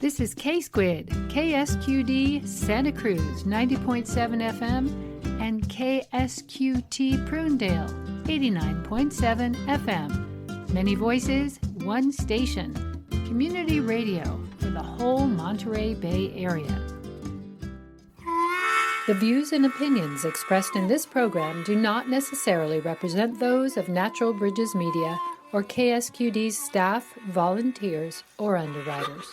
This is K-Squid, KSQD Santa Cruz 90.7 FM and KSQT Prunedale 89.7 FM. Many voices, one station. Community radio for the whole Monterey Bay area. The views and opinions expressed in this program do not necessarily represent those of Natural Bridges Media or KSQD's staff, volunteers, or underwriters.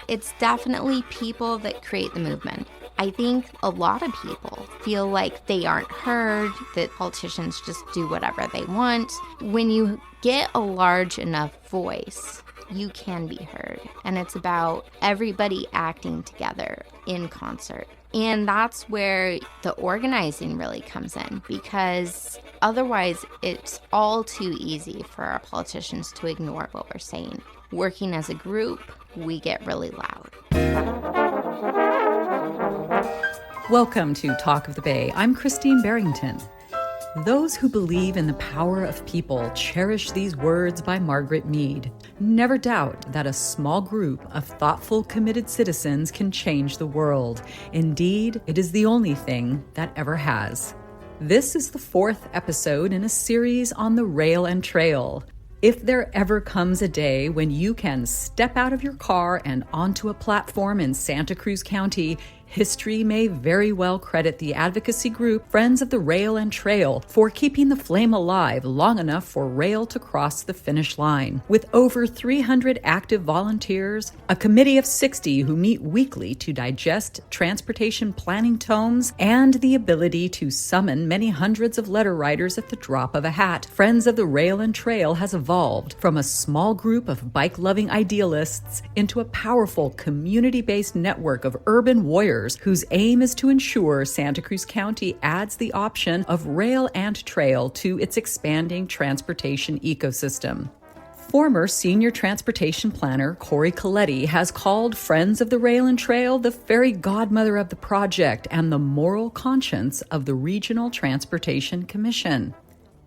It's definitely people that create the movement. I think a lot of people feel like they aren't heard, that politicians just do whatever they want. When you get a large enough voice, you can be heard. And it's about everybody acting together in concert. And that's where the organizing really comes in, because otherwise it's all too easy for our politicians to ignore what we're saying. Working as a group, we get really loud. Welcome to Talk of the Bay. I'm Christine Barrington. Those who believe in the power of people cherish these words by Margaret Mead. Never doubt that a small group of thoughtful, committed citizens can change the world. Indeed, it is the only thing that ever has. This is the fourth episode in a series on the rail and trail. If there ever comes a day when you can step out of your car and onto a platform in Santa Cruz County, history may very well credit the advocacy group Friends of the Rail and Trail for keeping the flame alive long enough for rail to cross the finish line. With over 300 active volunteers, a committee of 60 who meet weekly to digest transportation planning tomes, and the ability to summon many hundreds of letter writers at the drop of a hat, Friends of the Rail and Trail has evolved from a small group of bike-loving idealists into a powerful community-based network of urban warriors whose aim is to ensure Santa Cruz County adds the option of rail and trail to its expanding transportation ecosystem. Former senior transportation planner Corey Coletti has called Friends of the Rail and Trail the fairy godmother of the project and the moral conscience of the Regional Transportation Commission.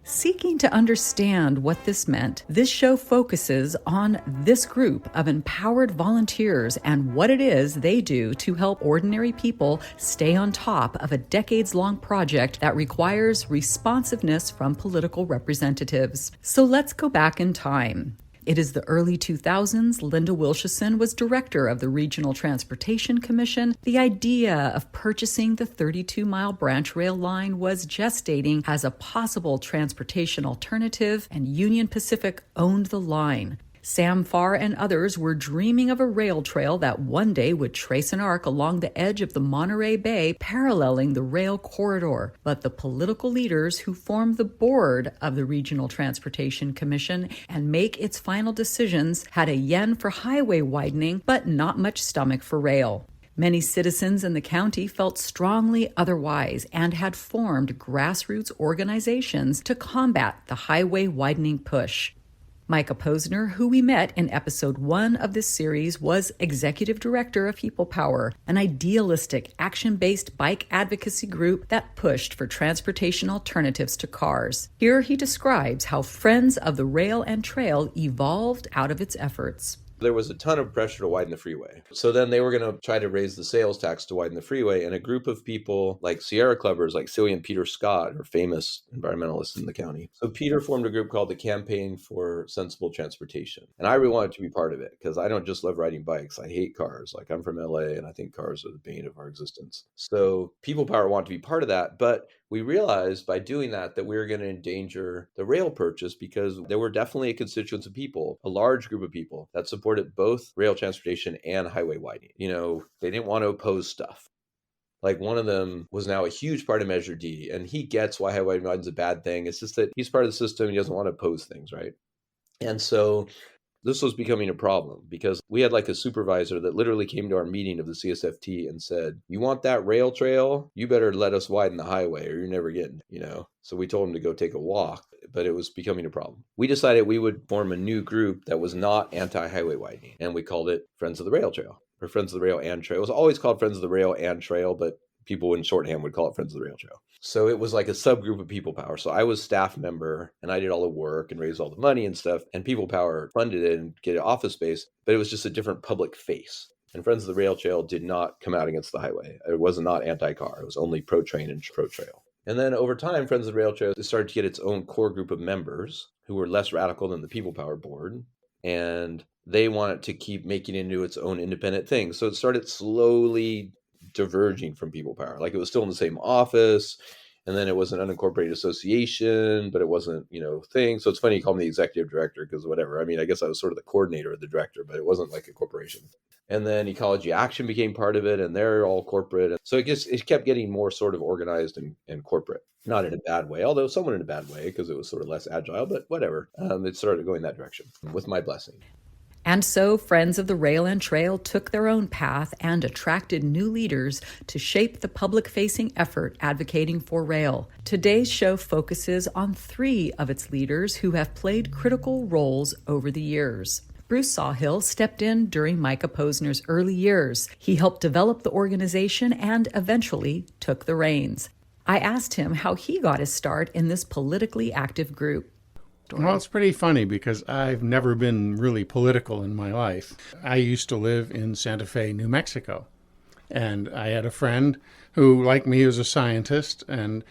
Seeking to understand what this meant, this show focuses on this group of empowered volunteers and what it is they do to help ordinary people stay on top of a decades-long project that requires responsiveness from political representatives. So let's go back in time. It is the early 2000s. Linda Wilshison was director of the Regional Transportation Commission. The idea of purchasing the 32-mile branch rail line was gestating as a possible transportation alternative, and Union Pacific owned the line. Sam Farr and others were dreaming of a rail trail that one day would trace an arc along the edge of the Monterey Bay, paralleling the rail corridor. But the political leaders who formed the board of the Regional Transportation Commission and make its final decisions had a yen for highway widening, but not much stomach for rail. Many citizens in the county felt strongly otherwise and had formed grassroots organizations to combat the highway widening push. Micah Posner, who we met in episode 1 of this series, was executive director of People Power, an idealistic, action-based bike advocacy group that pushed for transportation alternatives to cars. Here he describes how Friends of the Rail and Trail evolved out of its efforts. There was a ton of pressure to widen the freeway. So then they were going to try to raise the sales tax to widen the freeway. And a group of people like Sierra Clubbers, like Celia and Peter Scott, are famous environmentalists in the county. So Peter formed a group called the Campaign for Sensible Transportation. And I really wanted to be part of it because I don't just love riding bikes. I hate cars. Like, I'm from LA and I think cars are the bane of our existence. So People Power wanted to be part of that. But we realized by doing that we were going to endanger the rail purchase, because there were definitely a constituency of people, a large group of people that supported both rail transportation and highway widening. You know, they didn't want to oppose stuff. Like, one of them was now a huge part of Measure D, and he gets why highway widening is a bad thing. It's just that he's part of the system. He doesn't want to oppose things, right? And so this was becoming a problem, because we had like a supervisor that literally came to our meeting of the CSFT and said, you want that rail trail? You better let us widen the highway or you're never getting it, you know? So we told him to go take a walk, but it was becoming a problem. We decided we would form a new group that was not anti-highway widening, and we called it Friends of the Rail Trail, or Friends of the Rail and Trail. It was always called Friends of the Rail and Trail, but people in shorthand would call it Friends of the Rail Trail. So it was like a subgroup of People Power. So I was staff member and I did all the work and raised all the money and stuff. And People Power funded it and get an office space, but it was just a different public face. And Friends of the Rail Trail did not come out against the highway. It was not anti-car. It was only pro-train and pro-trail. And then over time, Friends of the Rail Trail started to get its own core group of members who were less radical than the People Power board. And they wanted to keep making it into its own independent thing. So it started slowly diverging from People Power. Like it was still in the same office. And then it was an unincorporated association, but it wasn't, thing. So it's funny you call me the executive director because whatever. I mean, I guess I was sort of the coordinator of the director, but it wasn't like a corporation. And then Ecology Action became part of it, and they're all corporate. And so it kept getting more sort of organized and corporate, not in a bad way, although somewhat in a bad way because it was sort of less agile, but whatever. It started going that direction with my blessing. And so Friends of the Rail and Trail took their own path and attracted new leaders to shape the public-facing effort advocating for rail. Today's show focuses on 3 of its leaders who have played critical roles over the years. Bruce Sawhill stepped in during Micah Posner's early years. He helped develop the organization and eventually took the reins. I asked him how he got his start in this politically active group. Well, it's pretty funny because I've never been really political in my life. I used to live in Santa Fe, New Mexico, and I had a friend who, like me, was a scientist, and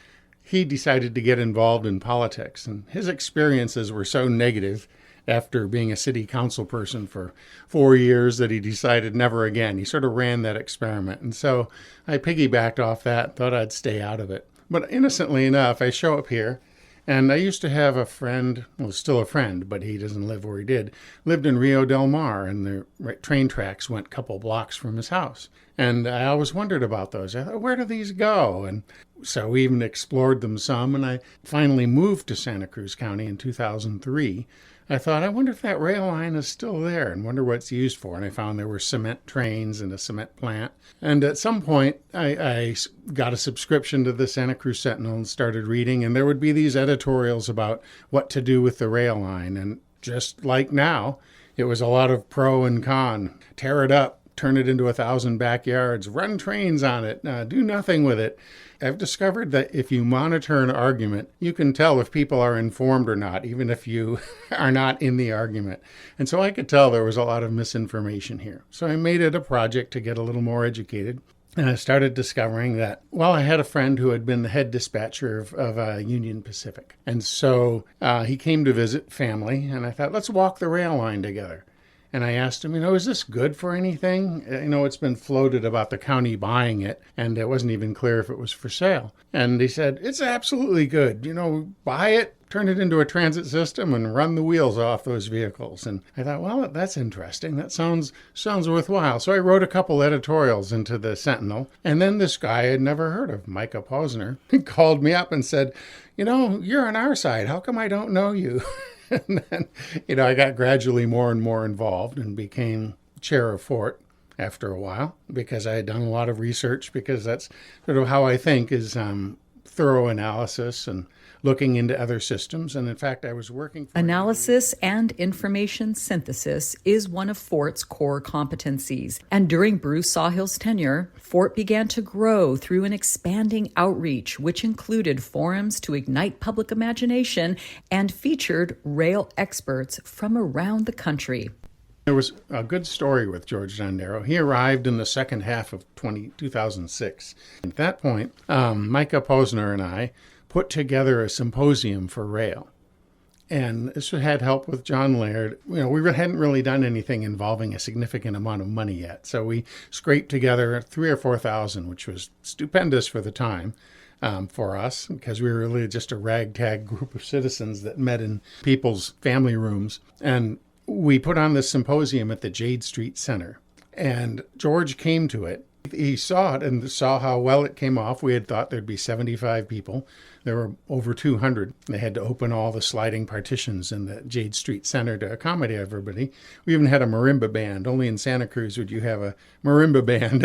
he decided to get involved in politics. And his experiences were so negative after being a city council person for 4 years that he decided never again. He sort of ran that experiment. And so I piggybacked off that, thought I'd stay out of it. But innocently enough, I show up here. And I used to have a friend, well, still a friend, but he doesn't live where he did, lived in Rio Del Mar, and the train tracks went a couple blocks from his house. And I always wondered about those. I thought, where do these go? And so we even explored them some, and I finally moved to Santa Cruz County in 2003. I thought, I wonder if that rail line is still there and wonder what it's used for. And I found there were cement trains and a cement plant. And at some point, I got a subscription to the Santa Cruz Sentinel and started reading. And there would be these editorials about what to do with the rail line. And just like now, it was a lot of pro and con. Tear it up, turn it into 1,000 backyards, run trains on it, do nothing with it. I've discovered that if you monitor an argument, you can tell if people are informed or not, even if you are not in the argument. And so I could tell there was a lot of misinformation here. So I made it a project to get a little more educated. And I started discovering that, well, I had a friend who had been the head dispatcher of Union Pacific. And so he came to visit family, and I thought, let's walk the rail line together. And I asked him, is this good for anything? It's been floated about the county buying it, and it wasn't even clear if it was for sale. And he said, it's absolutely good. Buy it, turn it into a transit system, and run the wheels off those vehicles. And I thought, well, that's interesting. That sounds worthwhile. So I wrote a couple editorials into the Sentinel. And then this guy I had never heard of, Micah Posner, called me up and said, you're on our side. How come I don't know you? And then, I got gradually more and more involved and became chair of Fort after a while because I had done a lot of research, because that's sort of how I think is thorough analysis and looking into other systems. And in fact, I was working for Analysis and information synthesis is one of Fort's core competencies. And during Bruce Sawhill's tenure, Fort began to grow through an expanding outreach, which included forums to ignite public imagination and featured rail experts from around the country. There was a good story with George Dondero. He arrived in the second half of 2006. At that point, Micah Posner and I put together a symposium for rail. And this had help with John Laird. We hadn't really done anything involving a significant amount of money yet. So we scraped together 3,000 or 4,000, which was stupendous for the time for us, because we were really just a ragtag group of citizens that met in people's family rooms. And we put on this symposium at the Jade Street Center. And George came to it. He saw it and saw how well it came off. We had thought there'd be 75 people. There were over 200. They had to open all the sliding partitions in the Jade Street Center to accommodate everybody. We even had a marimba band. Only in Santa Cruz would you have a marimba band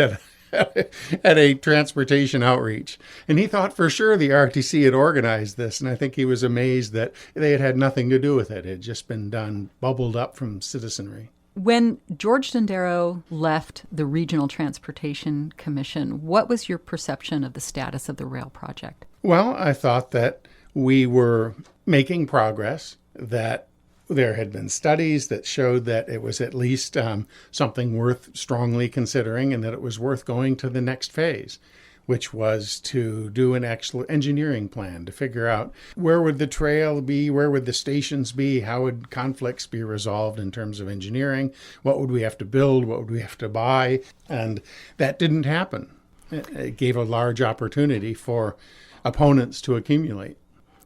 at a transportation outreach. And he thought for sure the RTC had organized this. And I think he was amazed that they had had nothing to do with it. It had just been done, bubbled up from citizenry. When George Dondero left the Regional Transportation Commission, what was your perception of the status of the rail project? Well, I thought that we were making progress, that there had been studies that showed that it was at least something worth strongly considering, and that it was worth going to the next phase, which was to do an actual engineering plan to figure out where would the trail be, where would the stations be, how would conflicts be resolved in terms of engineering, what would we have to build, what would we have to buy, and that didn't happen. It gave a large opportunity for opponents to accumulate.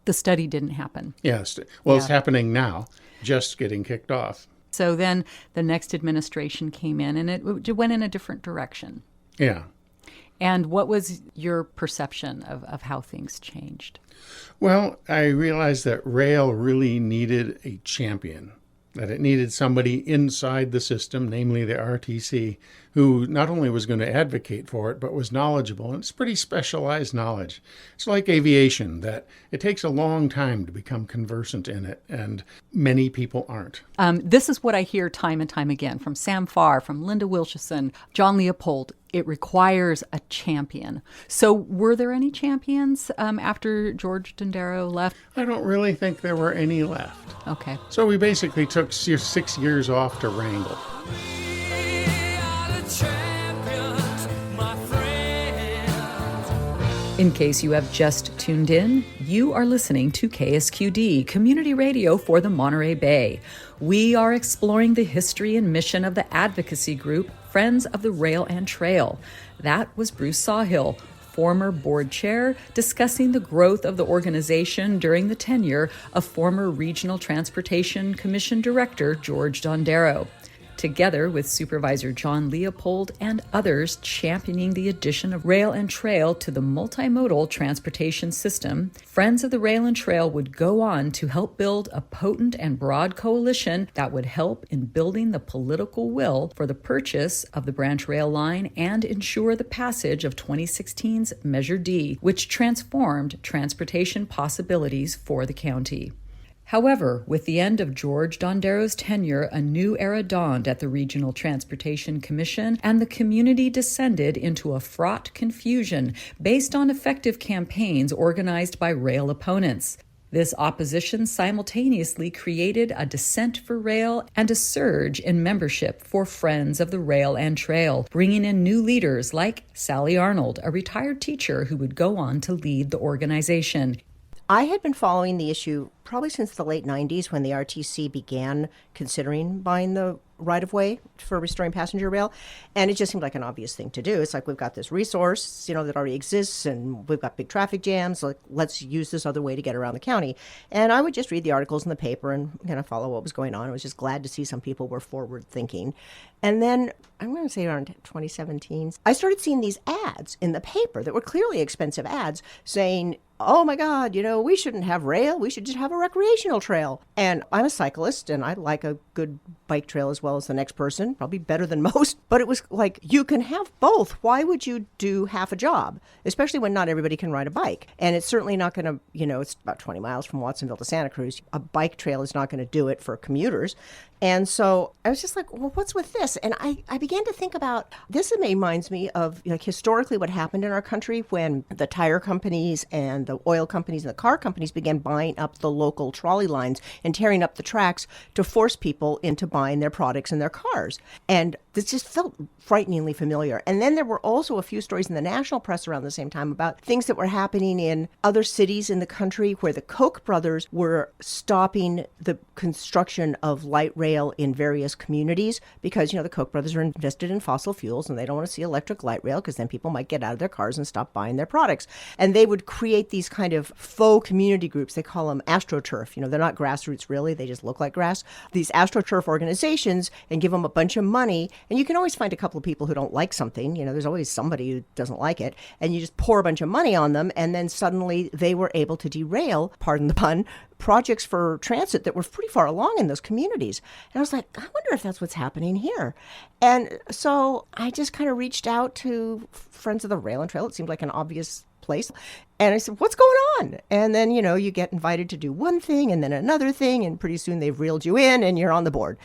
The study didn't happen. Yes. Well, It's happening now, just getting kicked off. So then the next administration came in and it went in a different direction. Yeah. And what was your perception of how things changed? Well, I realized that rail really needed a champion, that it needed somebody inside the system, namely the RTC, who not only was going to advocate for it, but was knowledgeable. And it's pretty specialized knowledge. It's like aviation, that it takes a long time to become conversant in it, and many people aren't. This is what I hear time and time again from Sam Farr, from Linda Wilchison, John Leopold. It requires a champion. So were there any champions after George Dondero left? I don't really think there were any left. Okay. So we basically took 6 years off to wrangle. In case you have just tuned in, you are listening to KSQD, Community Radio for the Monterey Bay. We are exploring the history and mission of the advocacy group Friends of the Rail and Trail. That was Bruce Sawhill, former board chair, discussing the growth of the organization during the tenure of former Regional Transportation Commission Director George Dondero, together with Supervisor John Leopold and others championing the addition of rail and trail to the multimodal transportation system. Friends of the Rail and Trail would go on to help build a potent and broad coalition that would help in building the political will for the purchase of the branch rail line and ensure the passage of 2016's Measure D, which transformed transportation possibilities for the county. However, with the end of George Dondero's tenure, a new era dawned at the Regional Transportation Commission, and the community descended into a fraught confusion based on effective campaigns organized by rail opponents. This opposition simultaneously created a dissent for rail and a surge in membership for Friends of the Rail and Trail, bringing in new leaders like Sally Arnold, a retired teacher who would go on to lead the organization. I had been following the issue probably since the late 90s when the RTC began considering buying the right-of-way for restoring passenger rail, and it just seemed like an obvious thing to do. It's like, we've got this resource, that already exists, and we've got big traffic jams, like, let's use this other way to get around the county. And I would just read the articles in the paper and kind of follow what was going on. I was just glad to see some people were forward-thinking. And then, I'm going to say around 2017, I started seeing these ads in the paper that were clearly expensive ads saying, oh my God, we shouldn't have rail, we should just have a recreational trail. And I'm a cyclist, and I like a good bike trail as well as the next person, probably better than most. But it was like, you can have both. Why would you do half a job? Especially when not everybody can ride a bike. And it's certainly not going to, it's about 20 miles from Watsonville to Santa Cruz. A bike trail is not going to do it for commuters. And so I was just like, well, what's with this? And I began to think about, this reminds me of historically what happened in our country when the tire companies and the oil companies and the car companies began buying up the local trolley lines and tearing up the tracks to force people into buying their products in their cars. And this just felt frighteningly familiar. And then there were also a few stories in the national press around the same time about things that were happening in other cities in the country where the Koch brothers were stopping the construction of light rail in various communities because, the Koch brothers are invested in fossil fuels and they don't want to see electric light rail because then people might get out of their cars and stop buying their products. And they would create these kind of faux community groups. They call them AstroTurf. They're not grassroots really. They just look like grass. These AstroTurf organizations, and give them a bunch of money. And you can always find a couple of people who don't like something. There's always somebody who doesn't like it. And you just pour a bunch of money on them. And then suddenly they were able to derail, pardon the pun, projects for transit that were pretty far along in those communities. And I was like, I wonder if that's what's happening here. And so I just kind of reached out to Friends of the Rail and Trail. It seemed like an obvious place. And I said, what's going on? And then, you get invited to do one thing and then another thing. And pretty soon they've reeled you in and you're on the board.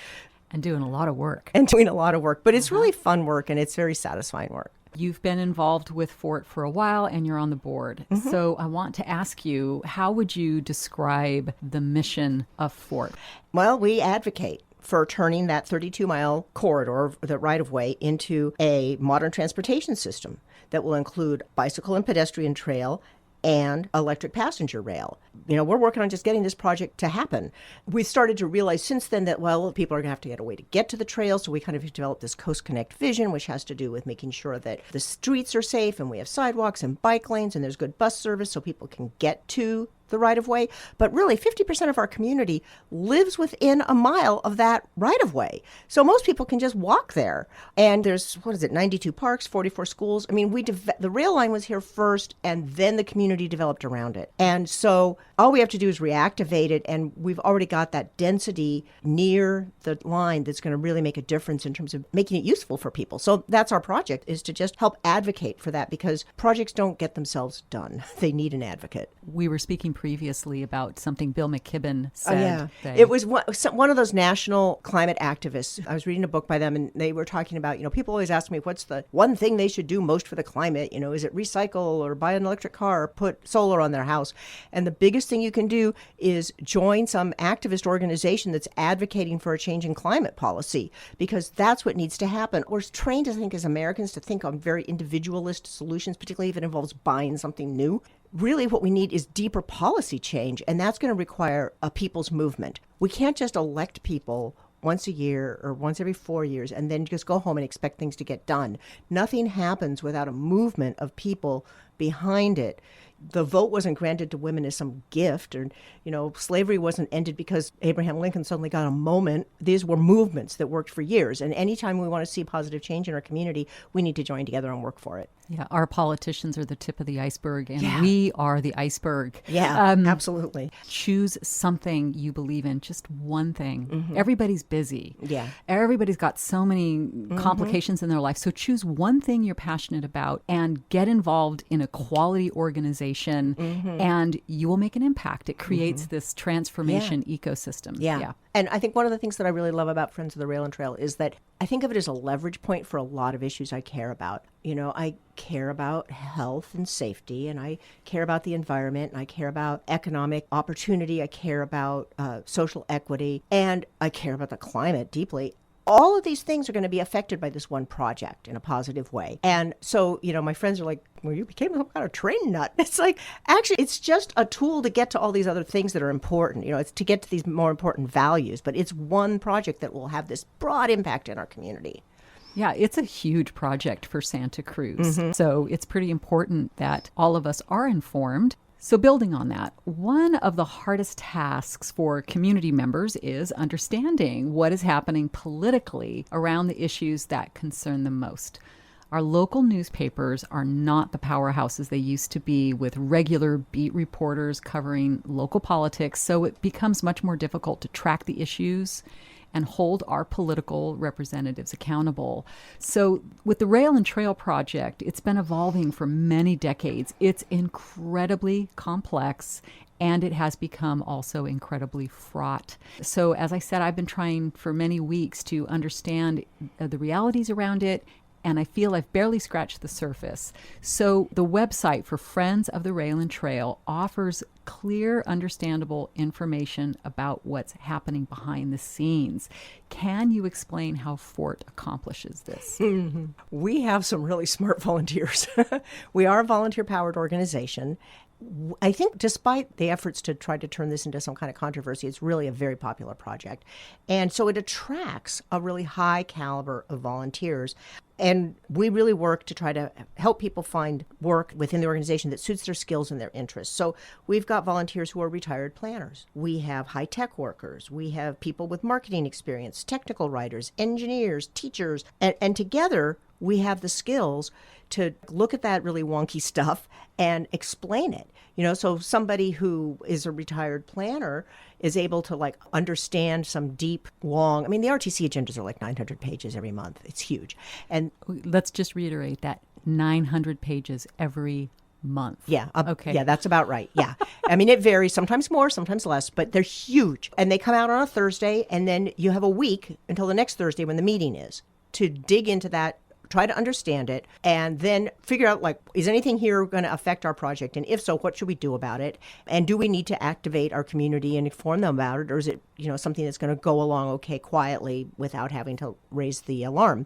And doing a lot of work. And doing a lot of work. But it's really fun work, and it's very satisfying work. You've been involved with Fort for a while, and you're on the board. So I want to ask you, how would you describe the mission of Fort? Well, we advocate for turning that 32-mile corridor, the right-of-way, into a modern transportation system that will include bicycle and pedestrian trail and electric passenger rail. We're working on just getting this project to happen. We started to realize since then that, well, people are going to have to get a way to get to the trail, so we kind of developed this Coast Connect vision, which has to do with making sure that the streets are safe and we have sidewalks and bike lanes and there's good bus service so people can get to the right-of-way. But really, 50% of our community lives within a mile of that right-of-way. So most people can just walk there. And there's, 92 parks, 44 schools. I mean, the rail line was here first, and then the community developed around it. And so all we have to do is reactivate it, and we've already got that density near the line that's going to really make a difference in terms of making it useful for people. So that's our project, is to just help advocate for that, because projects don't get themselves done. They need an advocate. We were speaking previously about something Bill McKibben said. Oh, yeah. It was one of those national climate activists. I was reading a book by them, and they were talking about, people always ask me, what's the one thing they should do most for the climate? Is it recycle or buy an electric car or put solar on their house? And the biggest thing you can do is join some activist organization that's advocating for a change in climate policy, because that's what needs to happen. We're trained, I think, as Americans to think on very individualist solutions, particularly if it involves buying something new. Really what we need is deeper policy change, and that's going to require a people's movement. We can't just elect people once a year or once every 4 years and then just go home and expect things to get done. Nothing happens without a movement of people behind it. The vote wasn't granted to women as some gift, or, slavery wasn't ended because Abraham Lincoln suddenly got a moment. These were movements that worked for years. And anytime we want to see positive change in our community, we need to join together and work for it. Yeah, our politicians are the tip of the iceberg, and we are the iceberg. Yeah, absolutely. Choose something you believe in, just one thing. Everybody's busy. Yeah. Everybody's got so many complications in their life. So choose one thing you're passionate about and get involved in a quality organization, and you will make an impact. It creates this transformation ecosystem. Yeah. And I think one of the things that I really love about Friends of the Rail and Trail is that I think of it as a leverage point for a lot of issues I care about. I care about health and safety, and I care about the environment, and I care about economic opportunity, I care about social equity, and I care about the climate deeply. All of these things are going to be affected by this one project in a positive way. And so, my friends are like, well, you became some kind of train nut. It's like, actually, it's just a tool to get to all these other things that are important. It's to get to these more important values. But it's one project that will have this broad impact in our community. Yeah, it's a huge project for Santa Cruz. So it's pretty important that all of us are informed. So building on that, one of the hardest tasks for community members is understanding what is happening politically around the issues that concern them most. Our local newspapers are not the powerhouses they used to be, with regular beat reporters covering local politics, so it becomes much more difficult to track the issues and hold our political representatives accountable. So with the Rail and Trail Project, it's been evolving for many decades. It's incredibly complex, and it has become also incredibly fraught. So as I said, I've been trying for many weeks to understand the realities around it, and I feel I've barely scratched the surface. So the website for Friends of the Rail and Trail offers clear, understandable information about what's happening behind the scenes. Can you explain how Fort accomplishes this? We have some really smart volunteers. We are a volunteer-powered organization. I think despite the efforts to try to turn this into some kind of controversy, it's really a very popular project. And so it attracts a really high caliber of volunteers. And we really work to try to help people find work within the organization that suits their skills and their interests. So we've got volunteers who are retired planners. We have high-tech workers. We have people with marketing experience, technical writers, engineers, teachers. And together, we have the skills to look at that really wonky stuff and explain it. So somebody who is a retired planner is able to understand some deep, long, the RTC agendas are 900 pages every month. It's huge. And let's just reiterate that 900 pages every month. Yeah. Okay. Yeah, that's about right. Yeah. I mean, it varies, sometimes more, sometimes less, but they're huge. And they come out on a Thursday, and then you have a week until the next Thursday when the meeting is to dig into that, try to understand it, and then figure out, like, is anything here going to affect our project? And if so, what should we do about it? And do we need to activate our community and inform them about it? Or is it, something that's going to go along okay quietly without having to raise the alarm?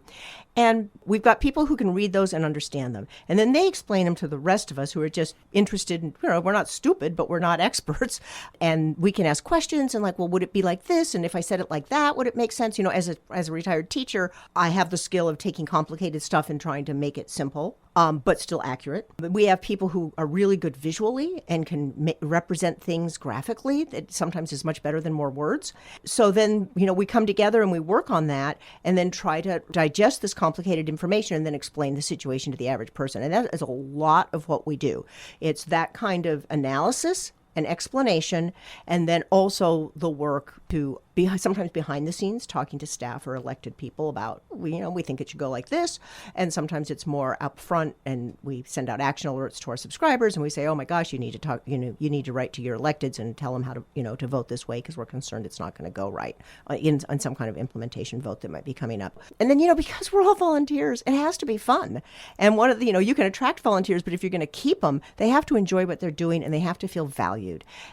And we've got people who can read those and understand them. And then they explain them to the rest of us who are just interested in, we're not stupid, but we're not experts. And we can ask questions and like, well, would it be like this? And if I said it like that, would it make sense? As a retired teacher, I have the skill of taking complicated stuff and trying to make it simple, but still accurate. We have people who are really good visually and can represent things graphically. That sometimes is much better than more words. So then, we come together and we work on that and then try to digest this complicated information and then explain the situation to the average person. And that is a lot of what we do. It's that kind of analysis and explanation, and then also the work to be sometimes behind the scenes, talking to staff or elected people about, we think it should go like this. And sometimes it's more up front, and we send out action alerts to our subscribers, and we say, oh my gosh, you need to talk, you need to write to your electeds and tell them how to, to vote this way, because we're concerned it's not going to go right in some kind of implementation vote that might be coming up. And then, because we're all volunteers, it has to be fun. And one of the, you can attract volunteers, but if you're going to keep them, they have to enjoy what they're doing and they have to feel valued.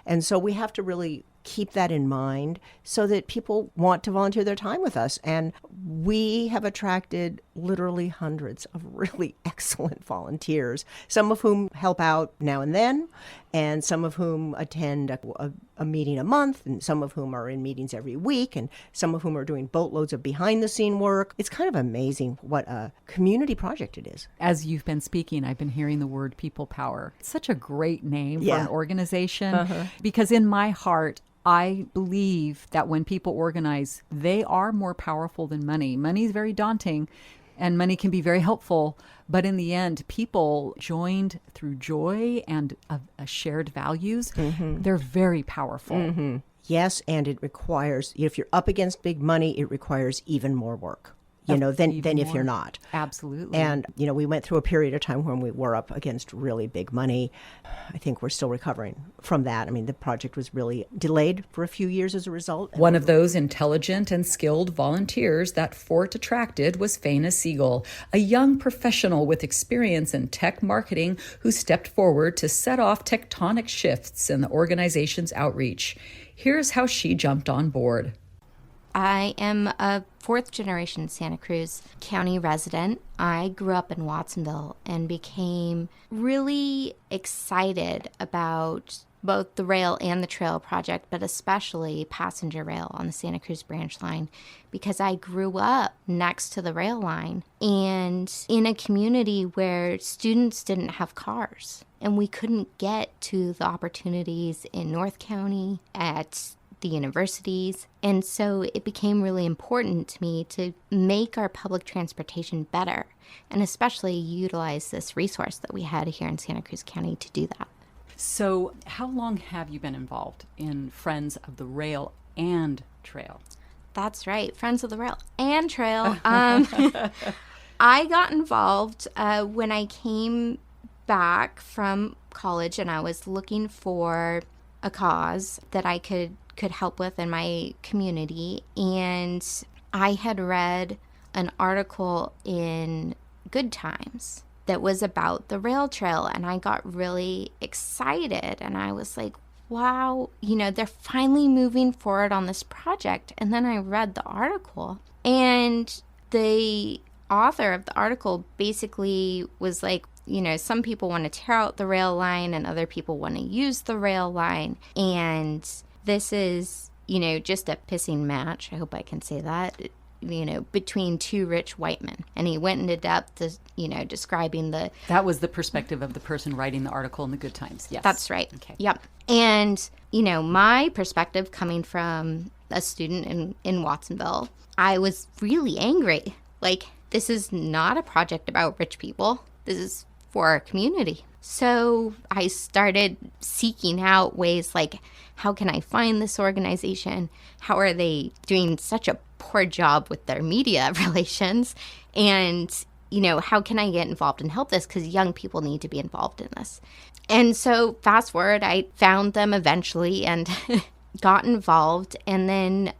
And so we have to really keep that in mind so that people want to volunteer their time with us. And we have attracted literally hundreds of really excellent volunteers, some of whom help out now and then, and some of whom attend a meeting a month, and some of whom are in meetings every week, and some of whom are doing boatloads of behind-the-scene work. It's kind of amazing what a community project it is. As you've been speaking, I've been hearing the word people power. It's such a great name for an organization, because in my heart, I believe that when people organize, they are more powerful than money. Money is very daunting, and money can be very helpful. But in the end, people joined through joy and a shared values, they're very powerful. Yes, and it requires, if you're up against big money, it requires even more work. Than if you're not. Absolutely. And, we went through a period of time when we were up against really big money. I think we're still recovering from that. I mean, the project was really delayed for a few years as a result. One of those intelligent and skilled volunteers that Fort attracted was Faina Siegel, a young professional with experience in tech marketing who stepped forward to set off tectonic shifts in the organization's outreach. Here's how she jumped on board. I am a fourth-generation Santa Cruz County resident. I grew up in Watsonville and became really excited about both the rail and the trail project, but especially passenger rail on the Santa Cruz branch line, because I grew up next to the rail line and in a community where students didn't have cars, and we couldn't get to the opportunities in North County at the universities. And so it became really important to me to make our public transportation better, and especially utilize this resource that we had here in Santa Cruz County to do that. So how long have you been involved in Friends of the Rail and Trail? That's right, Friends of the Rail and Trail. I got involved when I came back from college, and I was looking for a cause that I could help with in my community. And I had read an article in Good Times that was about the rail trail, and I got really excited, and I was like, wow, they're finally moving forward on this project. And then I read the article, and the author of the article basically was like, some people want to tear out the rail line and other people want to use the rail line. And this is, just a pissing match, I hope I can say that, between two rich white men. And he went into depth, describing the... That was the perspective of the person writing the article in the Good Times. Yes. That's right. Okay. Yep. And, my perspective coming from a student in Watsonville, I was really angry. Like, this is not a project about rich people. This is for our community. So I started seeking out ways like, how can I find this organization? How are they doing such a poor job with their media relations? And how can I get involved and help this? Because young people need to be involved in this. And so fast forward, I found them eventually and got involved, and then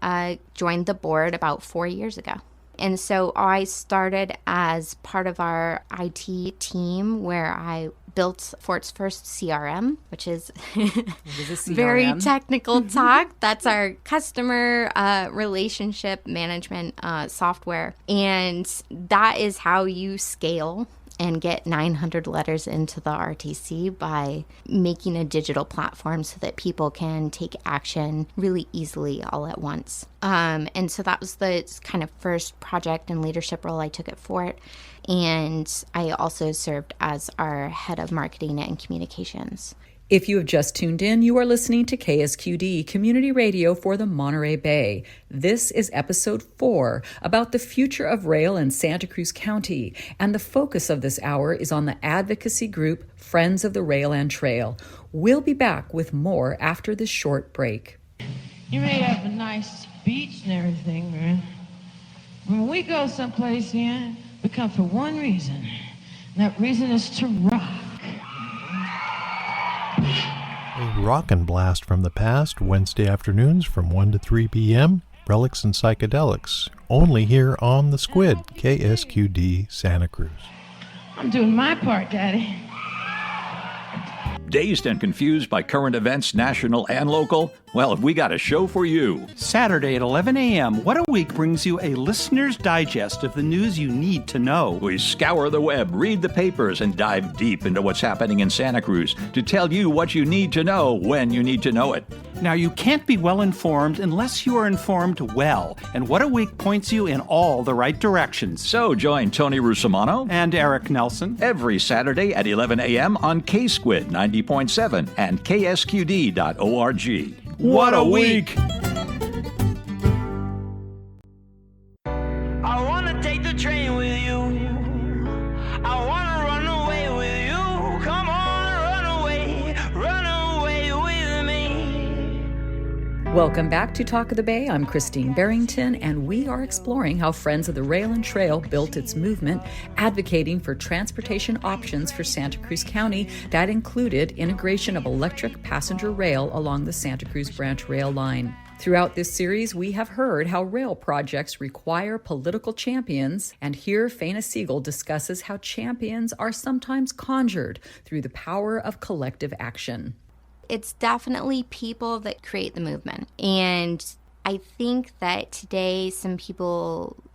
joined the board about 4 years ago. And so I started as part of our IT team, where I built Fort's first CRM, which is very technical talk. That's our customer relationship management software. And that is how you scale and get 900 letters into the RTC, by making a digital platform so that people can take action really easily all at once. And so that was the kind of first project and leadership role I took at Fort. And I also served as our head of marketing and communications. If you have just tuned in, you are listening to KSQD Community Radio for the Monterey Bay. This is episode 4 about the future of rail in Santa Cruz County, and the focus of this hour is on the advocacy group Friends of the Rail and Trail. We'll be back with more after this short break. You may have a nice beach and everything, right? When we go someplace here, we come for one reason, and that reason is to rock. A rockin' blast from the past, Wednesday afternoons from 1 to 3 p.m. Relics and Psychedelics, only here on The Squid, KSQD Santa Cruz. I'm doing my part, Daddy. Dazed and confused by current events, national and local? Well, we got a show for you. Saturday at 11 a.m., What a Week brings you a listener's digest of the news you need to know. We scour the web, read the papers, and dive deep into what's happening in Santa Cruz to tell you what you need to know when you need to know it. Now, you can't be well informed unless you are informed well, and What a Week points you in all the right directions. So join Tony Rusomano and Eric Nelson every Saturday at 11 a.m. on K-Squid 90.7 and ksqd.org. What a week! I wanna take the train with you. I wanna run away with you. Come on, run away with me. Welcome back to Talk of the Bay. I'm Christine Barrington, and we are exploring how Friends of the Rail and Trail built its movement, advocating for transportation options for Santa Cruz County that included integration of electric passenger rail along the Santa Cruz Branch rail line. Throughout this series, we have heard how rail projects require political champions, and here Faina Siegel discusses how champions are sometimes conjured through the power of collective action. It's definitely people that create the movement. And I think that today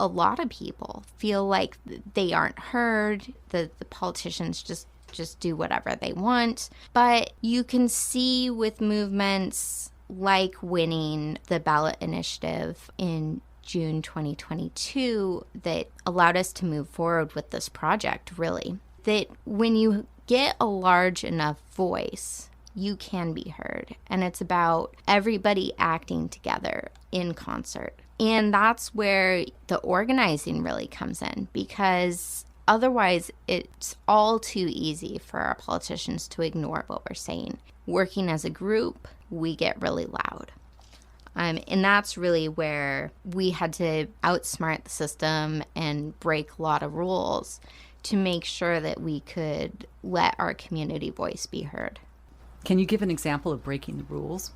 a lot of people feel like they aren't heard, the politicians just do whatever they want. But you can see with movements like winning the ballot initiative in June 2022 that allowed us to move forward with this project, really, that when you get a large enough voice, you can be heard. And it's about everybody acting together in concert. And that's where the organizing really comes in, because otherwise it's all too easy for our politicians to ignore what we're saying. Working as a group, we get really loud. And that's really where we had to outsmart the system and break a lot of rules to make sure that we could let our community voice be heard. Can you give an example of breaking the rules?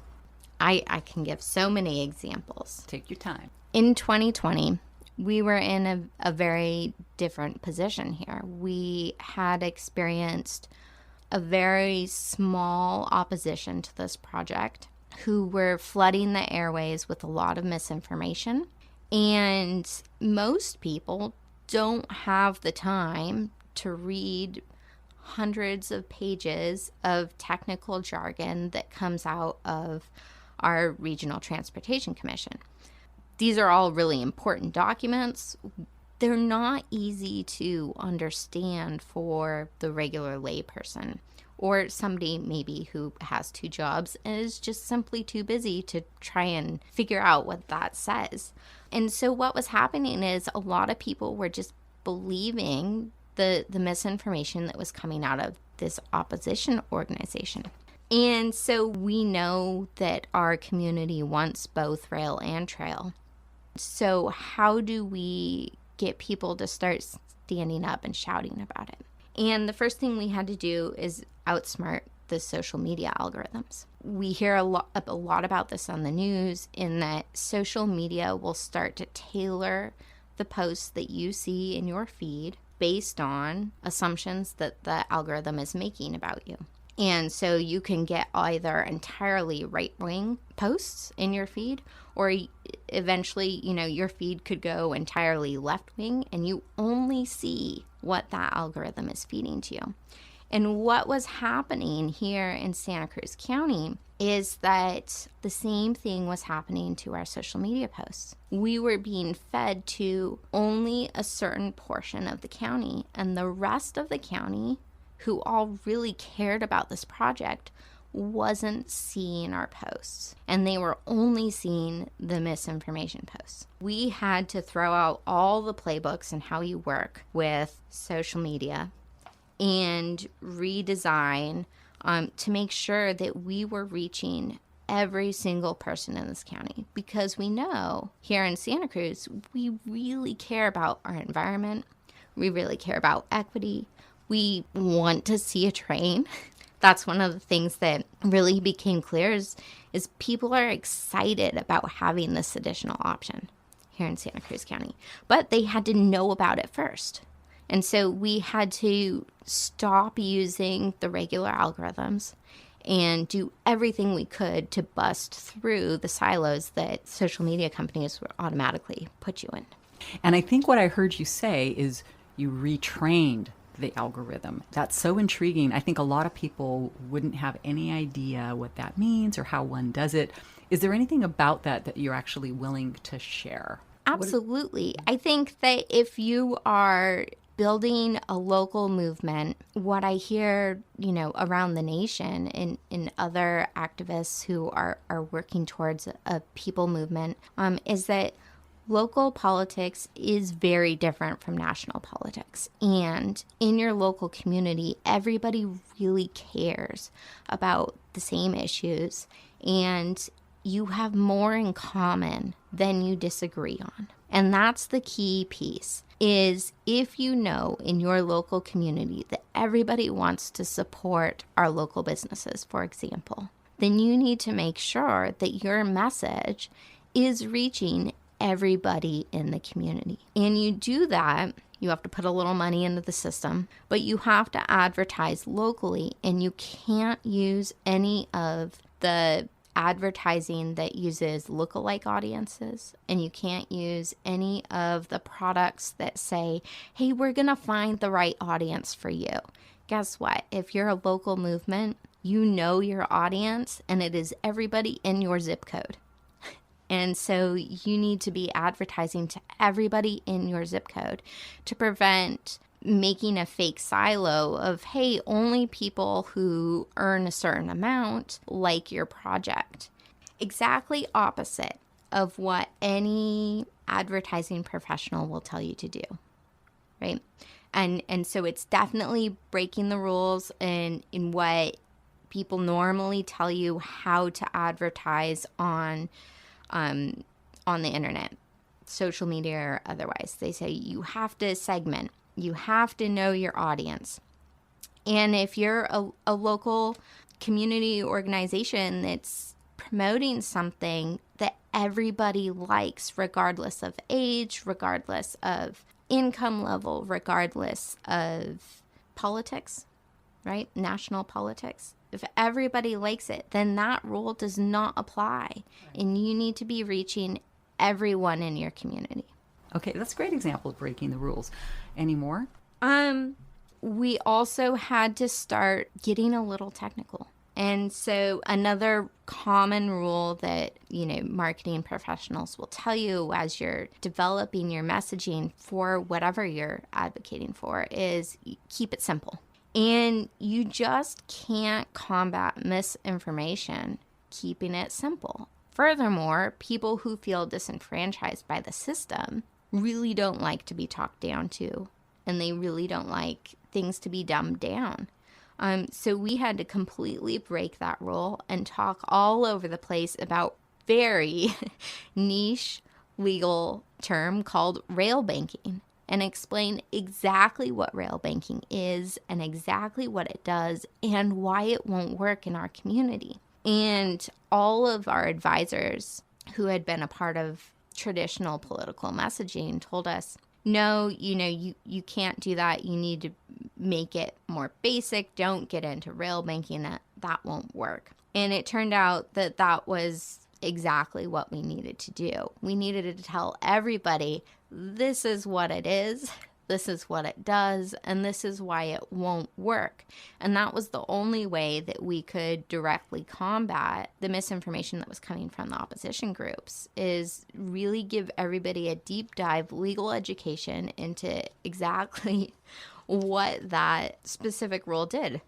I can give so many examples. Take your time. In 2020, we were in a very different position here. We had experienced a very small opposition to this project who were flooding the airways with a lot of misinformation. And most people don't have the time to read hundreds of pages of technical jargon that comes out of our Regional Transportation Commission. These are all really important documents. They're not easy to understand for the regular layperson or somebody maybe who has 2 jobs and is just simply too busy to try and figure out what that says. And so what was happening is a lot of people were just believing the misinformation that was coming out of this opposition organization. And so we know that our community wants both rail and trail. So how do we get people to start standing up and shouting about it. And the first thing we had to do is outsmart the social media algorithms. We hear a lot about this on the news, in that social media will start to tailor the posts that you see in your feed based on assumptions that the algorithm is making about you. And so you can get either entirely right-wing posts in your feed, or eventually, your feed could go entirely left-wing, and you only see what that algorithm is feeding to you. And what was happening here in Santa Cruz County is that the same thing was happening to our social media posts. We were being fed to only a certain portion of the county, and the rest of the county, who all really cared about this project, wasn't seeing our posts, and they were only seeing the misinformation posts. We had to throw out all the playbooks and how you work with social media and redesign to make sure that we were reaching every single person in this county, because we know here in Santa Cruz, we really care about our environment. We really care about equity. We want to see a train. That's one of the things that really became clear is people are excited about having this additional option here in Santa Cruz County, but they had to know about it first. And so we had to stop using the regular algorithms and do everything we could to bust through the silos that social media companies would automatically put you in. And I think what I heard you say is you retrained the algorithm. That's so intriguing. I think a lot of people wouldn't have any idea what that means or how one does it. Is there anything about that you're actually willing to share? Absolutely. I think that if you are building a local movement, what I hear, around the nation in other activists who are working towards a people movement, is that local politics is very different from national politics. And in your local community, everybody really cares about the same issues, and you have more in common than you disagree on. And that's the key piece, is if you know in your local community that everybody wants to support our local businesses, for example, then you need to make sure that your message is reaching everybody in the community. And you do that, you have to put a little money into the system, but you have to advertise locally, and you can't use any of the advertising that uses lookalike audiences, and you can't use any of the products that say, hey, we're gonna find the right audience for you. Guess what? If you're a local movement, you know your audience, and it is everybody in your zip code. And so you need to be advertising to everybody in your zip code to prevent making a fake silo of, hey, only people who earn a certain amount like your project. Exactly opposite of what any advertising professional will tell you to do, right? And so it's definitely breaking the rules in what people normally tell you how to advertise on the internet, social media or otherwise. They say you have to segment. You have to know your audience. And if you're a local community organization that's promoting something that everybody likes, regardless of age, regardless of income level, regardless of politics, right? National politics. If everybody likes it, then that rule does not apply. And you need to be reaching everyone in your community. Okay, that's a great example of breaking the rules. Any more? We also had to start getting a little technical. And so another common rule that, marketing professionals will tell you as you're developing your messaging for whatever you're advocating for is keep it simple. And you just can't combat misinformation keeping it simple. Furthermore, people who feel disenfranchised by the system really don't like to be talked down to, and they really don't like things to be dumbed down. So we had to completely break that rule and talk all over the place about very niche legal term called rail banking. and explain exactly what rail banking is and exactly what it does and why it won't work in our community. And all of our advisors who had been a part of traditional political messaging told us, no, you can't do that. You need to make it more basic. Don't get into rail banking. That won't work. And it turned out that that was exactly what we needed to do. We needed to tell everybody, this is what it is, this is what it does, and this is why it won't work. And that was the only way that we could directly combat the misinformation that was coming from the opposition groups, is really give everybody a deep dive legal education into exactly what that specific rule did.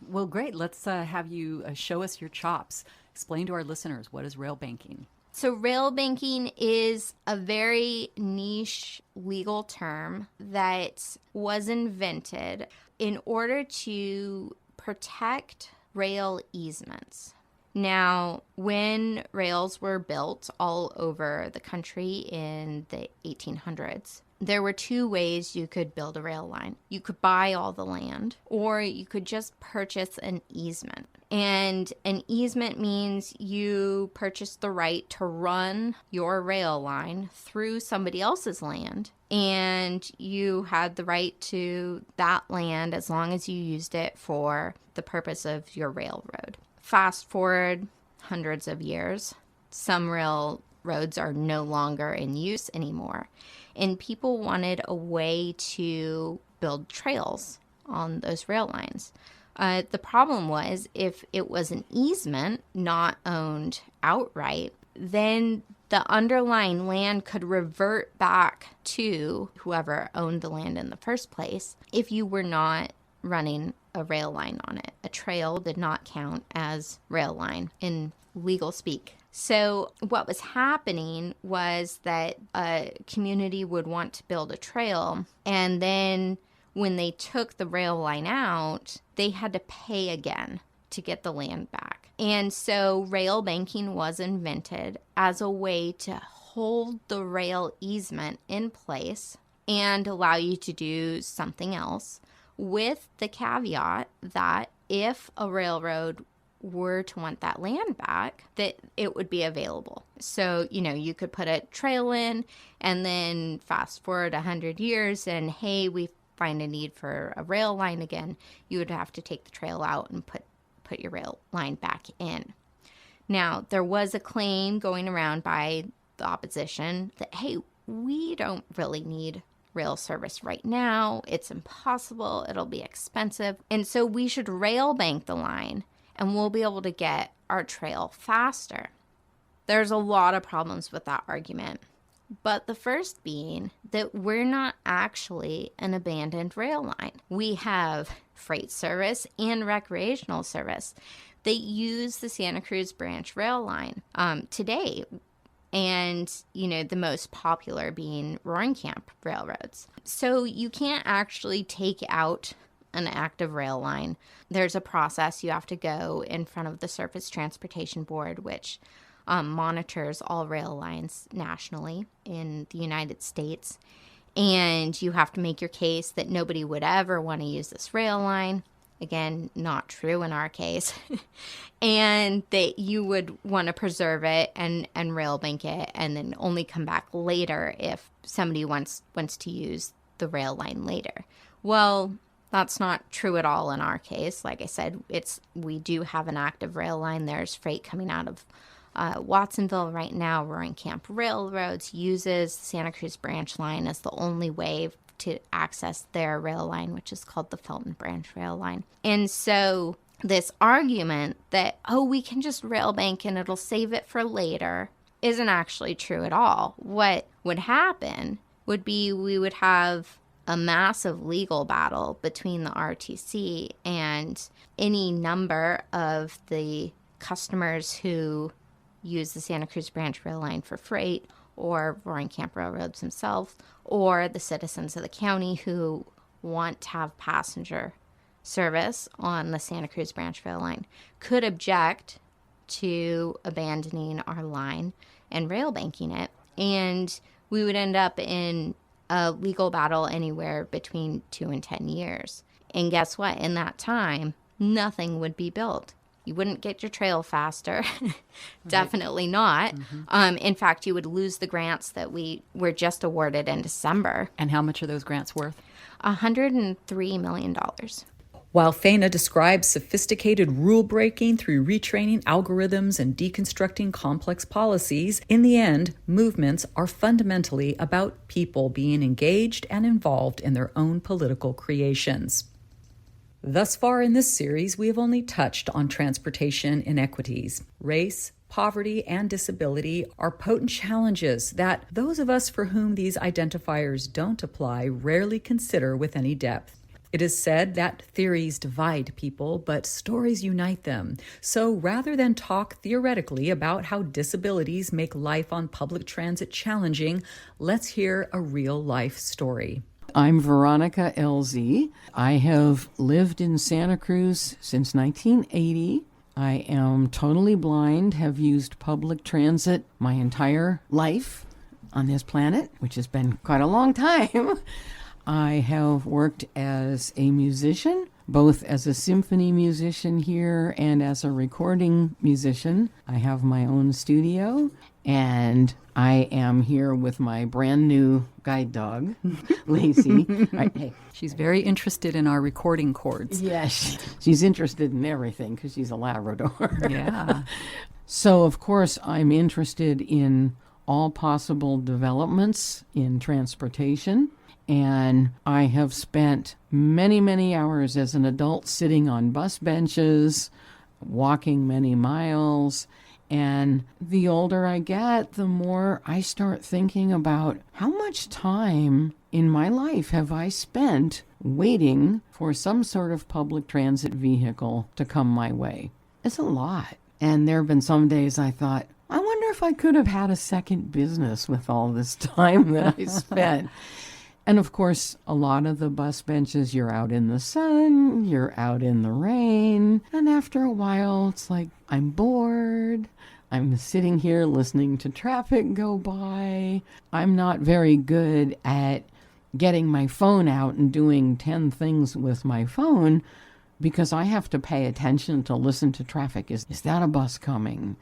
Well, great. Let's have you show us your chops. Explain to our listeners, what is rail banking? So rail banking is a very niche legal term that was invented in order to protect rail easements. Now, when rails were built all over the country in the 1800s, there were two ways you could build a rail line. You could buy all the land, or you could just purchase an easement. And an easement means you purchase the right to run your rail line through somebody else's land, and you had the right to that land as long as you used it for the purpose of your railroad. Fast forward hundreds of years, some railroads are no longer in use anymore, and people wanted a way to build trails on those rail lines. The problem was, if it was an easement not owned outright, then the underlying land could revert back to whoever owned the land in the first place if you were not running a rail line on it. A trail did not count as rail line in legal speak. So what was happening was that a community would want to build a trail, and then when they took the rail line out, they had to pay again to get the land back. And so rail banking was invented as a way to hold the rail easement in place and allow you to do something else, with the caveat that if a railroad were to want that land back, that it would be available. So, you could put a trail in, and then fast forward 100 years and, hey, we find a need for a rail line again, you would have to take the trail out and put your rail line back in. Now, there was a claim going around by the opposition that, hey, we don't really need rail service right now. It's impossible. It'll be expensive. And so we should rail bank the line, and we'll be able to get our trail faster. There's a lot of problems with that argument. But the first being that we're not actually an abandoned rail line. We have freight service and recreational service that use the Santa Cruz branch rail line today. And, the most popular being Roaring Camp railroads. So you can't actually take out an active rail line. There's a process you have to go in front of the Surface Transportation Board, which monitors all rail lines nationally in the United States. And you have to make your case that nobody would ever want to use this rail line. Again, not true in our case. And that you would want to preserve it and rail bank it, and then only come back later if somebody wants to use the rail line later. Well, that's not true at all in our case. Like I said, we do have an active rail line. There's freight coming out of Watsonville right now. Roaring Camp Railroads uses the Santa Cruz branch line as the only way to access their rail line, which is called the Felton Branch Rail Line. And so this argument that, we can just rail bank and it'll save it for later, isn't actually true at all. What would happen would be we would have a massive legal battle between the RTC and any number of the customers who use the Santa Cruz Branch Rail Line for freight, or Roaring Camp Railroads themselves, or the citizens of the county who want to have passenger service on the Santa Cruz Branch Rail Line could object to abandoning our line and rail banking it. And we would end up in a legal battle anywhere between 2 and 10 years. And guess what? In that time, nothing would be built. You wouldn't get your trail faster. Definitely not. In fact, you would lose the grants that we were just awarded in December. And how much are those grants worth? $103 million. While Faina describes sophisticated rule breaking through retraining algorithms and deconstructing complex policies, in the end, movements are fundamentally about people being engaged and involved in their own political creations. Thus far in this series, we have only touched on transportation inequities. Race, poverty, and disability are potent challenges that those of us for whom these identifiers don't apply rarely consider with any depth. It is said that theories divide people, but stories unite them. So rather than talk theoretically about how disabilities make life on public transit challenging, let's hear a real-life story. I'm Veronica LZ. I have lived in Santa Cruz since 1980. I am totally blind, have used public transit my entire life on this planet, which has been quite a long time. I have worked as a musician, both as a symphony musician here and as a recording musician. I have my own studio, and I am here with my brand new guide dog, Lacey. Right, hey. She's very interested in our recording chords. Yes, she's interested in everything because she's a Labrador. Yeah. So, of course, I'm interested in all possible developments in transportation. And I have spent many, many hours as an adult sitting on bus benches, walking many miles. And the older I get, the more I start thinking about how much time in my life have I spent waiting for some sort of public transit vehicle to come my way. It's a lot. And there have been some days I thought, I wonder if I could have had a second business with all this time that I spent. And of course, a lot of the bus benches, you're out in the sun, you're out in the rain, and after a while, it's like, I'm bored. I'm sitting here listening to traffic go by. I'm not very good at getting my phone out and doing 10 things with my phone because I have to pay attention to listen to traffic. Is that a bus coming?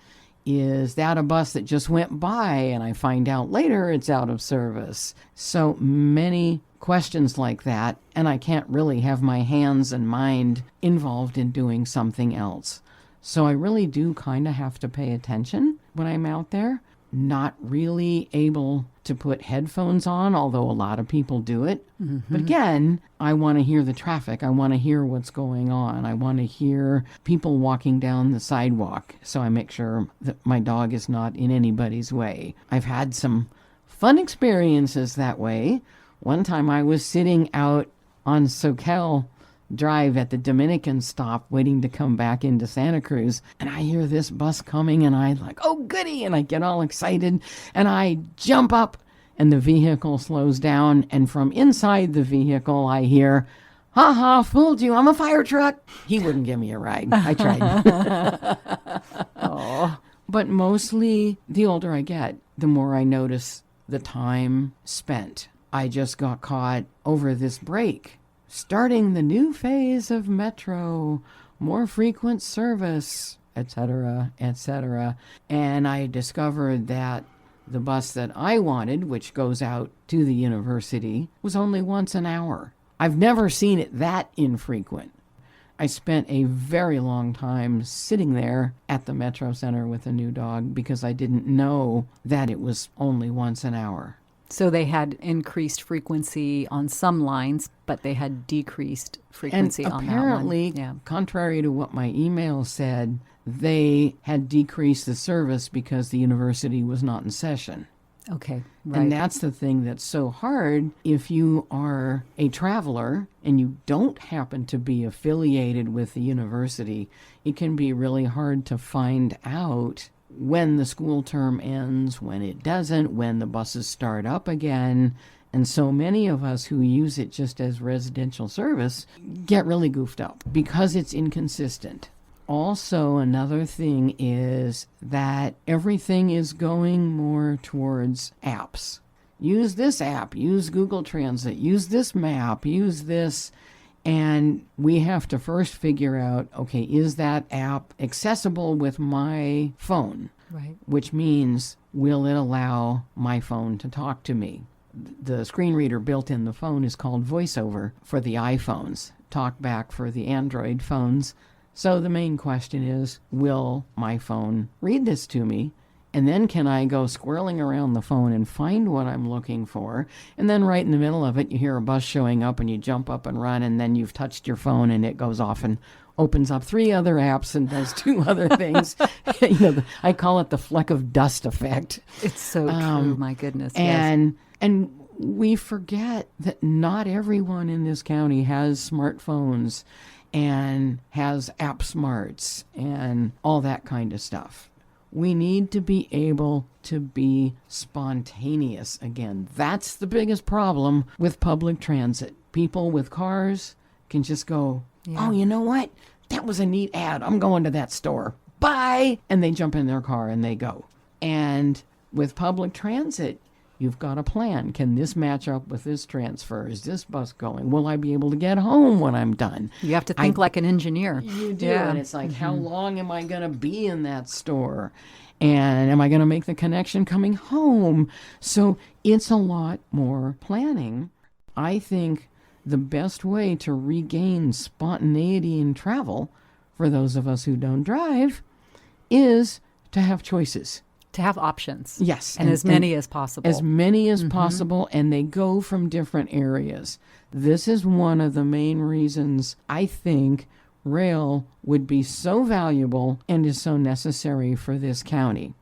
Is that a bus that just went by and I find out later it's out of service? So many questions like that, and I can't really have my hands and mind involved in doing something else. So I really do kind of have to pay attention when I'm out there. Not really able to put headphones on, although a lot of people do it. But again, I want to hear the traffic. I want to hear what's going on. I want to hear people walking down the sidewalk, so I make sure that my dog is not in anybody's way. I've had some fun experiences that way. One time I was sitting out on Soquel Drive at the Dominican stop waiting to come back into Santa Cruz, and I hear this bus coming and I like, oh goody, and I get all excited and I jump up and the vehicle slows down, and from inside the vehicle I hear, ha ha, fooled you, I'm a fire truck. He wouldn't give me a ride. I tried. Oh. But mostly the older I get, the more I notice the time spent. I just got caught over this break. Starting the new phase of Metro, more frequent service, etc., etc. And I discovered that the bus that I wanted, which goes out to the university, was only once an hour. I've never seen it that infrequent. I spent a very long time sitting there at the Metro Center with a new dog because I didn't know that it was only once an hour. So they had increased frequency on some lines, but they had decreased frequency on that one. And apparently, contrary to what my email said, they had decreased the service because the university was not in session. Okay, right. And that's the thing that's so hard. If you are a traveler and you don't happen to be affiliated with the university, it can be really hard to find out when the school term ends, when it doesn't, when the buses start up again. And so many of us who use it just as residential service get really goofed up because it's inconsistent. Also, another thing is that everything is going more towards apps. use this app, use Google Transit, use this map, use this. And we have to first figure out, okay, is that app accessible with my phone? Right. Which means, will it allow my phone to talk to me? The screen reader built in the phone is called VoiceOver for the iPhones, TalkBack for the Android phones. So the main question is, will my phone read this to me? And then can I go squirreling around the phone and find what I'm looking for? And then right in the middle of it, you hear a bus showing up and you jump up and run, and then you've touched your phone and it goes off and opens up 3 other apps and does 2 other things. I call it the fleck of dust effect. It's so true, my goodness. And we forget that not everyone in this county has smartphones and has app smarts and all that kind of stuff. We need to be able to be spontaneous again. That's the biggest problem with public transit. People with cars can just go, oh, you know what? That was a neat ad. I'm going to that store. Bye. And they jump in their car and they go. And with public transit, you've got a plan. Can this match up with this transfer? Is this bus going? Will I be able to get home when I'm done? You have to think like an engineer. You do. And it's like, how long am I going to be in that store? And am I going to make the connection coming home? So it's a lot more planning. I think the best way to regain spontaneity in travel for those of us who don't drive is to have choices. To have options. Yes. And as many as possible. As many as possible, and they go from different areas. This is one of the main reasons I think rail would be so valuable and is so necessary for this county.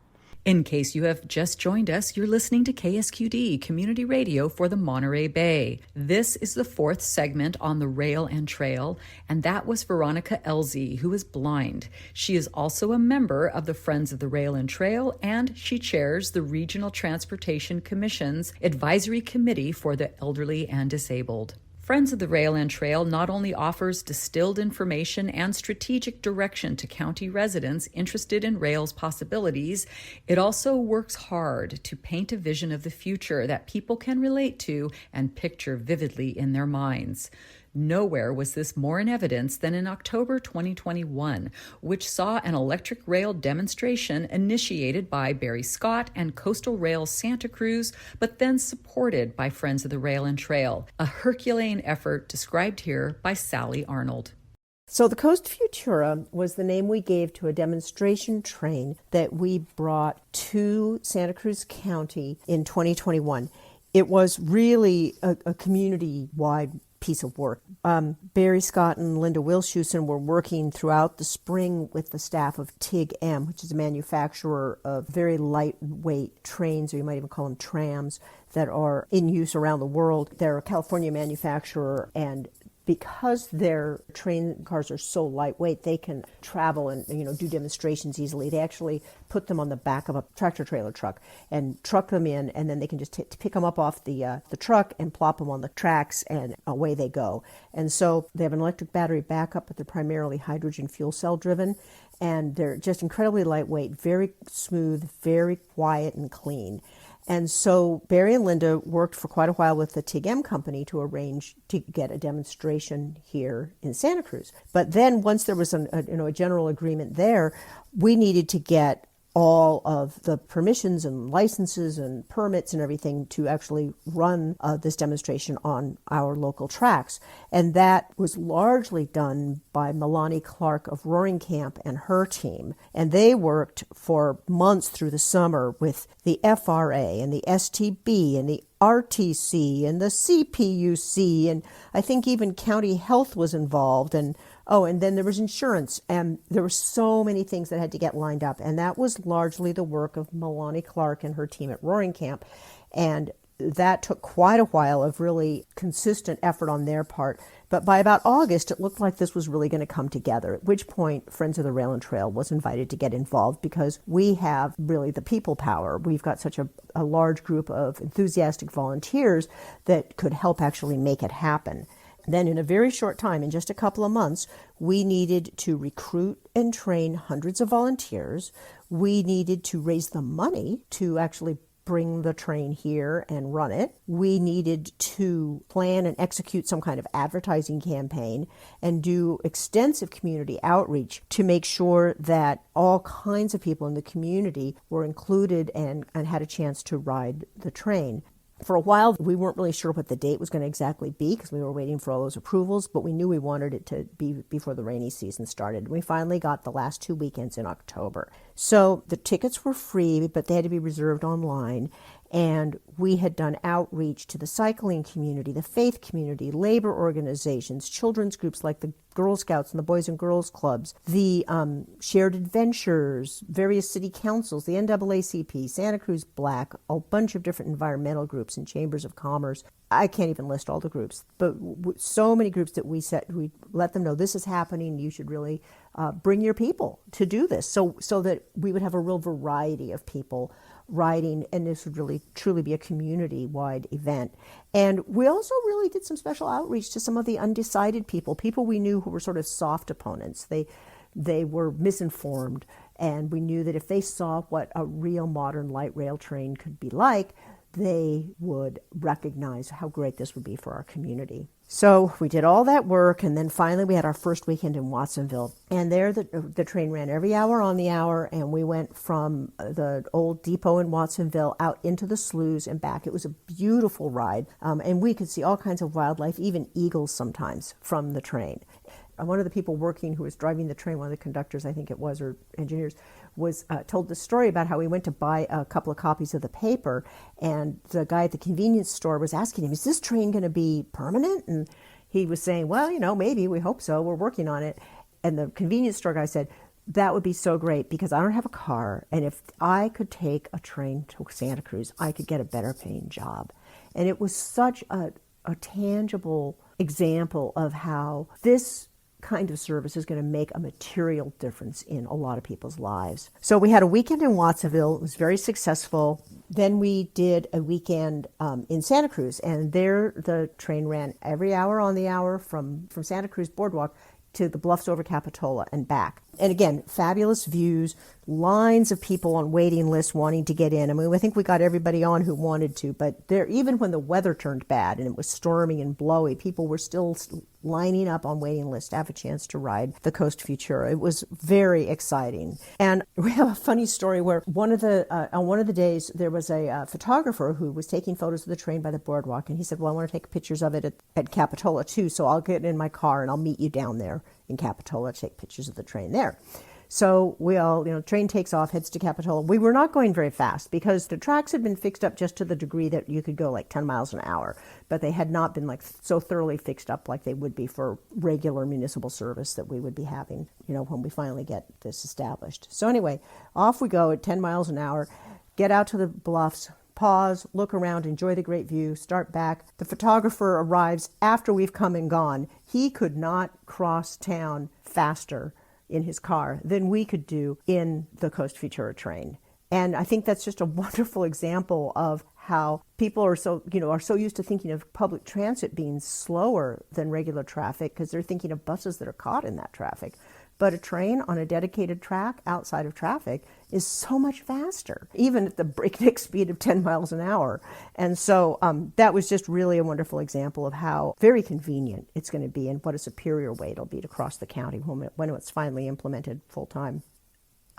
In case you have just joined us, you're listening to KSQD, Community Radio for the Monterey Bay. This is the 4th segment on the rail and trail, and that was Veronica Elzie, who is blind. She is also a member of the Friends of the Rail and Trail, and she chairs the Regional Transportation Commission's Advisory Committee for the Elderly and Disabled. Friends of the Rail and Trail not only offers distilled information and strategic direction to county residents interested in rail's possibilities, it also works hard to paint a vision of the future that people can relate to and picture vividly in their minds. Nowhere was this more in evidence than in October 2021, which saw an electric rail demonstration initiated by Barry Scott and Coastal Rail Santa Cruz, but then supported by Friends of the Rail and Trail, a Herculean effort described here by Sally Arnold. So the Coast Futura was the name we gave to a demonstration train that we brought to Santa Cruz County in 2021. It was really a community-wide piece of work. Barry Scott and Linda Wilshusen were working throughout the spring with the staff of TIG-M, which is a manufacturer of very lightweight trains, or you might even call them trams, that are in use around the world. They're a California manufacturer, and because their train cars are so lightweight, they can travel and do demonstrations easily. They actually put them on the back of a tractor trailer truck and truck them in, and then they can just pick them up off the truck and plop them on the tracks, and away they go. And so they have an electric battery backup, but they're primarily hydrogen fuel cell driven, and they're just incredibly lightweight, very smooth, very quiet and clean. And so Barry and Linda worked for quite a while with the TIG-M company to arrange to get a demonstration here in Santa Cruz. But then once there was a general agreement there, we needed to get all of the permissions and licenses and permits and everything to actually run this demonstration on our local tracks. And that was largely done by Melanie Clark of Roaring Camp and her team. And they worked for months through the summer with the FRA and the STB and the RTC and the CPUC, and I think even county health was involved, and then there was insurance, and there were so many things that had to get lined up, and that was largely the work of Melanie Clark and her team at Roaring Camp, and that took quite a while of really consistent effort on their part. But by about August, it looked like this was really going to come together, at which point Friends of the Rail and Trail was invited to get involved because we have really the people power. We've got such a large group of enthusiastic volunteers that could help actually make it happen. Then in a very short time, in just a couple of months, we needed to recruit and train hundreds of volunteers. We needed to raise the money to actually bring the train here and run it. We needed to plan and execute some kind of advertising campaign and do extensive community outreach to make sure that all kinds of people in the community were included and had a chance to ride the train. For a while, we weren't really sure what the date was going to exactly be because we were waiting for all those approvals, but we knew we wanted it to be before the rainy season started. We finally got the last 2 weekends in October. So the tickets were free, but they had to be reserved online. And we had done outreach to the cycling community, the faith community, labor organizations, children's groups like the Girl Scouts and the Boys and Girls Clubs, the Shared Adventures, various city councils, the NAACP, Santa Cruz Black, a bunch of different environmental groups and chambers of commerce. I can't even list all the groups, but so many groups that we let them know this is happening. You should really bring your people to do this so that we would have a real variety of people riding, and this would really truly be a community-wide event. And we also really did some special outreach to some of the undecided people we knew who were sort of soft opponents. They were misinformed, and we knew that if they saw what a real modern light rail train could be like, they would recognize how great this would be for our community. So we did all that work, and then finally we had our first weekend in Watsonville. And there the train ran every hour on the hour, and we went from the old depot in Watsonville out into the sloughs and back. It was a beautiful ride, and we could see all kinds of wildlife, even eagles sometimes, from the train. One of the people working who was driving the train, one of the conductors, I think it was, or engineers, was told the story about how he went to buy a couple of copies of the paper, and the guy at the convenience store was asking him, is this train going to be permanent? And he was saying, well, maybe, we hope so, we're working on it. And the convenience store guy said, that would be so great because I don't have a car, and if I could take a train to Santa Cruz, I could get a better paying job. And it was such a tangible example of how this kind of service is going to make a material difference in a lot of people's lives. So we had a weekend in Watsonville. It was very successful. Then we did a weekend in Santa Cruz, and there the train ran every hour on the hour from Santa Cruz Boardwalk to the bluffs over Capitola and back. And again, fabulous views, lines of people on waiting lists wanting to get in. I mean, I think we got everybody on who wanted to, but there, even when the weather turned bad and it was stormy and blowy, people were still lining up on waiting lists to have a chance to ride the Coast Futura. It was very exciting. And we have a funny story where on one of the days there was a photographer who was taking photos of the train by the boardwalk, and he said, well, I want to take pictures of it at Capitola too, so I'll get in my car and I'll meet you down there in Capitola to take pictures of the train there. So we all, train takes off, heads to Capitola. We were not going very fast because the tracks had been fixed up just to the degree that you could go like 10 miles an hour, but they had not been like so thoroughly fixed up like they would be for regular municipal service that we would be having, when we finally get this established. So anyway, off we go at 10 miles an hour, get out to the bluffs, pause, look around, enjoy the great view, start back. The photographer arrives after we've come and gone. He could not cross town faster in his car than we could do in the Coast Futura train. And I think that's just a wonderful example of how people are so used to thinking of public transit being slower than regular traffic because they're thinking of buses that are caught in that traffic. But a train on a dedicated track outside of traffic is so much faster, even at the breakneck speed of 10 miles an hour. And so that was just really a wonderful example of how very convenient it's going to be and what a superior way it'll be to cross the county when it's finally implemented full time.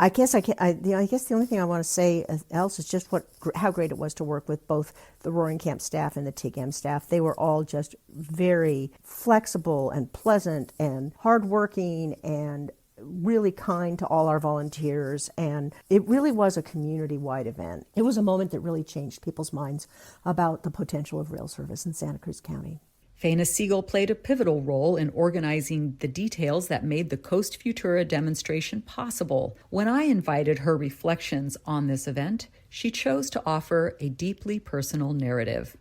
I guess the only thing I want to say else is just how great it was to work with both the Roaring Camp staff and the TIGM staff. They were all just very flexible and pleasant and hardworking and really kind to all our volunteers. And it really was a community-wide event. It was a moment that really changed people's minds about the potential of rail service in Santa Cruz County. Faina Siegel played a pivotal role in organizing the details that made the Coast Futura demonstration possible. When I invited her reflections on this event, she chose to offer a deeply personal narrative.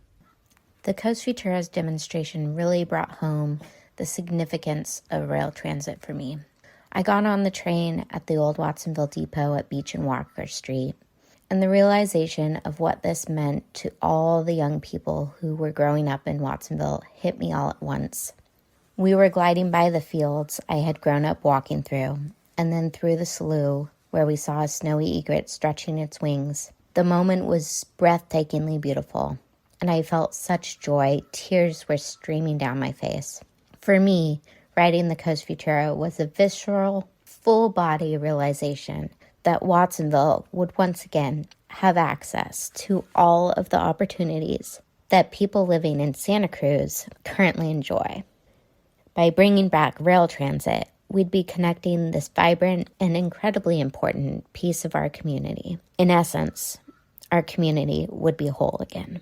The Coast Futura's demonstration really brought home the significance of rail transit for me. I got on the train at the old Watsonville Depot at Beach and Walker Street, and the realization of what this meant to all the young people who were growing up in Watsonville hit me all at once. We were gliding by the fields I had grown up walking through, and then through the slough where we saw a snowy egret stretching its wings. The moment was breathtakingly beautiful, and I felt such joy. Tears were streaming down my face. For me, riding the Coast Futura was a visceral, full-body realization that Watsonville would once again have access to all of the opportunities that people living in Santa Cruz currently enjoy. By bringing back rail transit, we'd be connecting this vibrant and incredibly important piece of our community. In essence, our community would be whole again.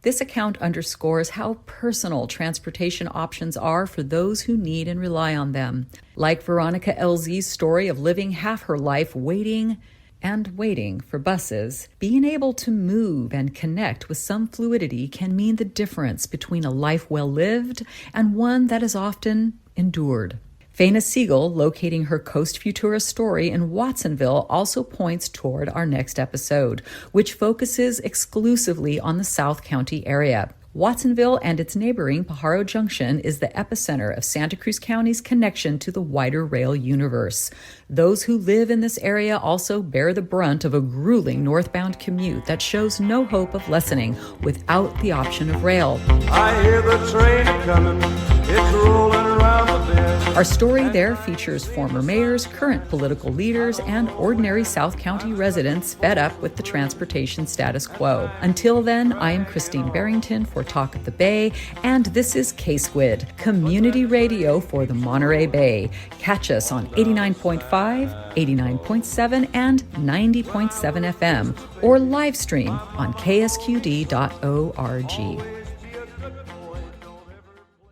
This account underscores how personal transportation options are for those who need and rely on them. Like Veronica LZ's story of living half her life waiting for buses, being able to move and connect with some fluidity can mean the difference between a life well lived and one that is often endured. Faina Siegel, locating her Coast Futura story in Watsonville, also points toward our next episode, which focuses exclusively on the South County area. Watsonville and its neighboring Pajaro Junction is the epicenter of Santa Cruz County's connection to the wider rail universe. Those who live in this area also bear the brunt of a grueling northbound commute that shows no hope of lessening without the option of rail. I hear the train coming, it's rolling around the bend. Our story there features former mayors, current political leaders, and ordinary South County residents fed up with the transportation status quo. Until then, I am Christine Barrington for Talk of the Bay, and this is K-Squid, community radio for the Monterey Bay. Catch us on 89.5, 89.7, and 90.7 FM, or live stream on ksqd.org.